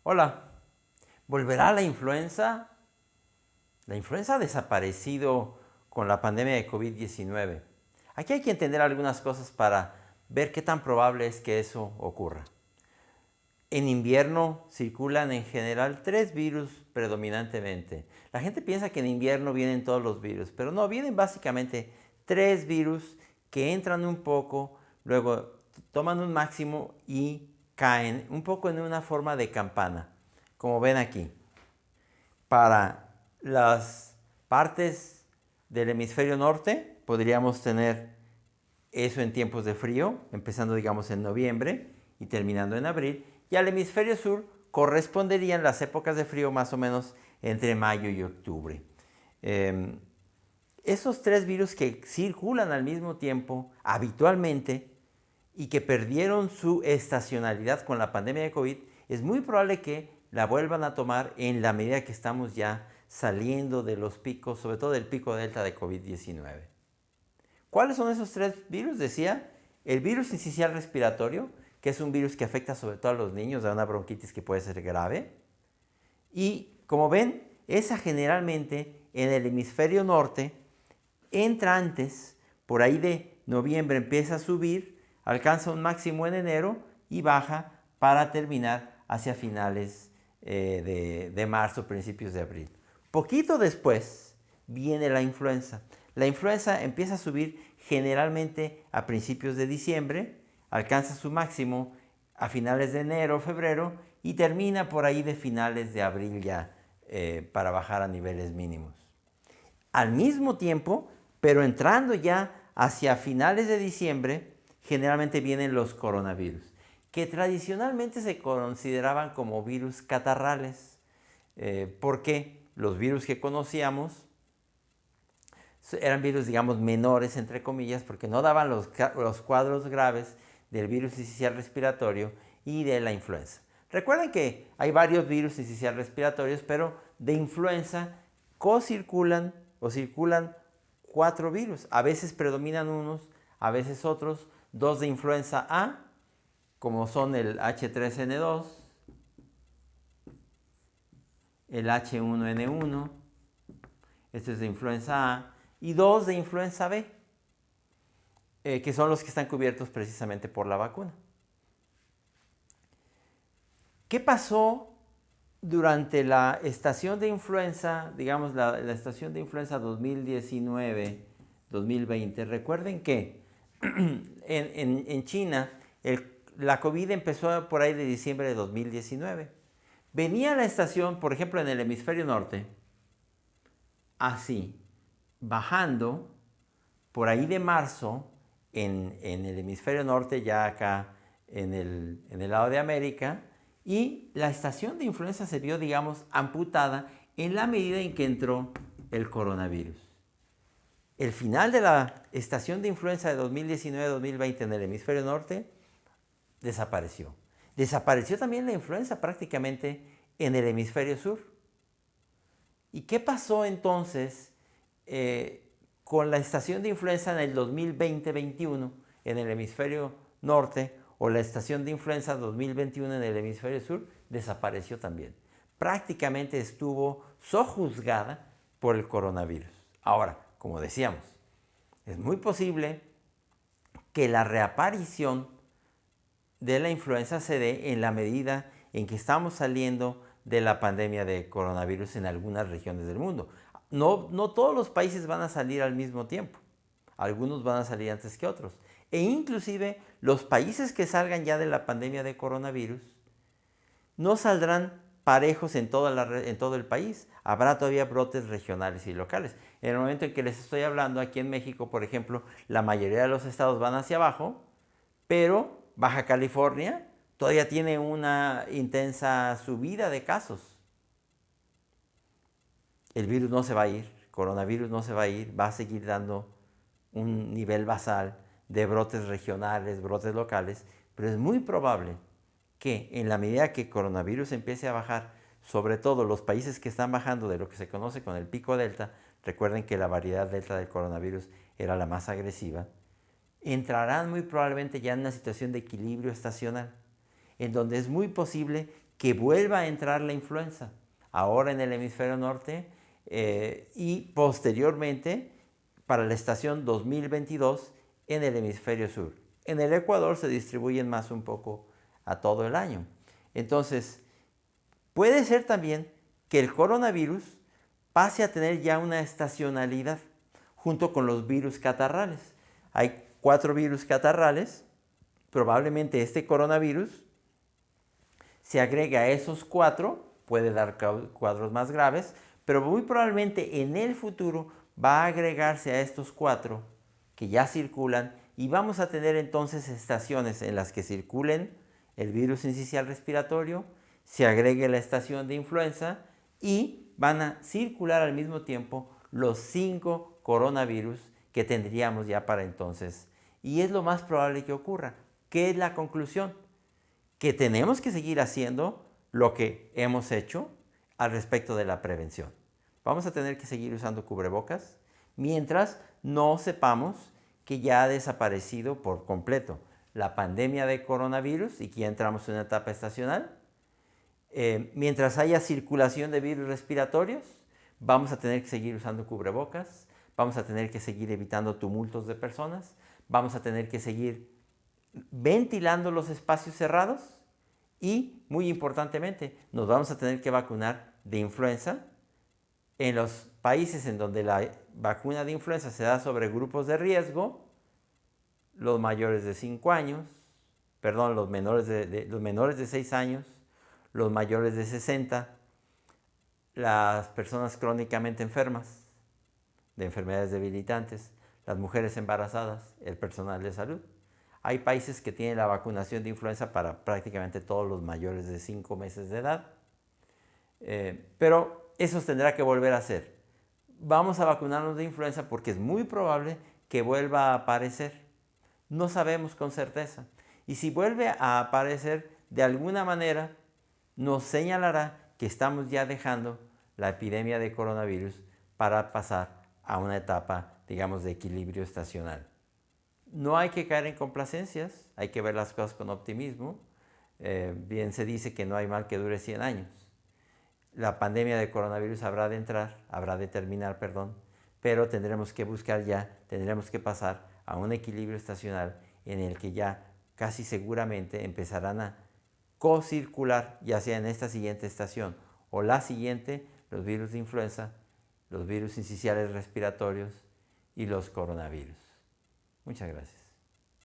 Hola, ¿volverá la influenza? La influenza ha desaparecido con la pandemia de COVID-19. Aquí hay que entender algunas cosas para ver qué tan probable es que eso ocurra. En invierno circulan en general tres virus predominantemente. La gente piensa que en invierno vienen todos los virus, pero no, vienen básicamente tres virus que entran un poco, luego toman un máximo y caen un poco en una forma de campana, como ven aquí. Para las partes del hemisferio norte podríamos tener eso en tiempos de frío, empezando digamos en noviembre y terminando en abril. Y al hemisferio sur corresponderían las épocas de frío más o menos entre mayo y octubre. Eh, Esos tres virus que circulan al mismo tiempo habitualmente y que perdieron su estacionalidad con la pandemia de COVID, es muy probable que la vuelvan a tomar en la medida que estamos ya saliendo de los picos, sobre todo del pico delta de COVID-19. ¿Cuáles son esos tres virus? Decía, el virus sincicial respiratorio, que es un virus que afecta sobre todo a los niños, da una bronquitis que puede ser grave. Y como ven, esa generalmente en el hemisferio norte entra antes, por ahí de noviembre empieza a subir, alcanza un máximo en enero y baja para terminar hacia finales de marzo, principios de abril. Poquito después viene la influenza. La influenza empieza a subir generalmente a principios de diciembre, alcanza su máximo a finales de enero, febrero y termina por ahí de finales de abril ya para bajar a niveles mínimos. Al mismo tiempo, pero entrando ya hacia finales de diciembre, generalmente vienen los coronavirus, que tradicionalmente se consideraban como virus catarrales, porque los virus que conocíamos eran virus, digamos, menores, entre comillas, porque no daban los cuadros graves del virus sincicial respiratorio y de la influenza. Recuerden que hay varios virus sincicial respiratorios, pero de influenza co-circulan o circulan cuatro virus. A veces predominan unos, a veces otros. Dos de influenza A, como son el H3N2, el H1N1, este es de influenza A, y dos de influenza B, que son los que están cubiertos precisamente por la vacuna. ¿Qué pasó durante la estación de influenza, digamos la estación de influenza 2019-2020? Recuerden que en China la COVID empezó por ahí de diciembre de 2019. Venía la estación, por ejemplo, en el hemisferio norte, así, bajando por ahí de marzo en el hemisferio norte, ya acá en el lado de América, y la estación de influenza se vio, digamos, amputada en la medida en que entró el coronavirus. El final de la estación de influenza de 2019-2020 en el hemisferio norte desapareció. Desapareció también la influenza prácticamente en el hemisferio sur. ¿Y qué pasó entonces con la estación de influenza en el 2020-21 en el hemisferio norte o la estación de influenza 2021 en el hemisferio sur? Desapareció también. Prácticamente estuvo sojuzgada por el coronavirus. Ahora, como decíamos, es muy posible que la reaparición de la influenza se dé en la medida en que estamos saliendo de la pandemia de coronavirus en algunas regiones del mundo. No todos los países van a salir al mismo tiempo. Algunos van a salir antes que otros. E inclusive los países que salgan ya de la pandemia de coronavirus no saldrán parejos en todo el país. Habrá todavía brotes regionales y locales. En el momento en que les estoy hablando, aquí en México, por ejemplo, la mayoría de los estados van hacia abajo, pero Baja California todavía tiene una intensa subida de casos. El virus no se va a ir, el coronavirus no se va a ir, va a seguir dando un nivel basal de brotes regionales, brotes locales, pero es muy probable que en la medida que el coronavirus empiece a bajar, sobre todo los países que están bajando de lo que se conoce con el pico delta, recuerden que la variedad delta del coronavirus era la más agresiva, entrarán muy probablemente ya en una situación de equilibrio estacional, en donde es muy posible que vuelva a entrar la influenza, ahora en el hemisferio norte y posteriormente para la estación 2022 en el hemisferio sur. En el Ecuador se distribuyen más un poco a todo el año. Entonces, puede ser también que el coronavirus pase a tener ya una estacionalidad junto con los virus catarrales. Hay 4 virus catarrales, probablemente este coronavirus se agrega a esos 4, puede dar cuadros más graves, pero muy probablemente en el futuro va a agregarse a estos 4 que ya circulan y vamos a tener entonces estaciones en las que circulen el virus sincicial respiratorio, se agregue la estación de influenza y van a circular al mismo tiempo los 5 coronavirus que tendríamos ya para entonces. Y es lo más probable que ocurra. ¿Qué es la conclusión? Que tenemos que seguir haciendo lo que hemos hecho al respecto de la prevención. Vamos a tener que seguir usando cubrebocas mientras no sepamos que ya ha desaparecido por completo la pandemia de coronavirus y que ya entramos en una etapa estacional. Mientras haya circulación de virus respiratorios, vamos a tener que seguir usando cubrebocas, vamos a tener que seguir evitando tumultos de personas, vamos a tener que seguir ventilando los espacios cerrados y, muy importantemente, nos vamos a tener que vacunar de influenza. En los países en donde la vacuna de influenza se da sobre grupos de riesgo, los mayores de 5 años, perdón, los menores de 6 años, los mayores de 60, las personas crónicamente enfermas, de enfermedades debilitantes, las mujeres embarazadas, el personal de salud. Hay países que tienen la vacunación de influenza para prácticamente todos los mayores de 5 meses de edad, pero eso tendrá que volver a hacer. Vamos a vacunarnos de influenza porque es muy probable que vuelva a aparecer. No sabemos con certeza. Y si vuelve a aparecer, de alguna manera nos señalará que estamos ya dejando la epidemia de coronavirus para pasar a una etapa, digamos, de equilibrio estacional. No hay que caer en complacencias, hay que ver las cosas con optimismo. Bien se dice que no hay mal que dure 100 años. La pandemia de coronavirus habrá de terminar, pero tendremos que buscar ya, tendremos que pasar a un equilibrio estacional en el que ya casi seguramente empezarán a co-circular, ya sea en esta siguiente estación o la siguiente, los virus de influenza, los virus sinciciales respiratorios y los coronavirus. Muchas gracias.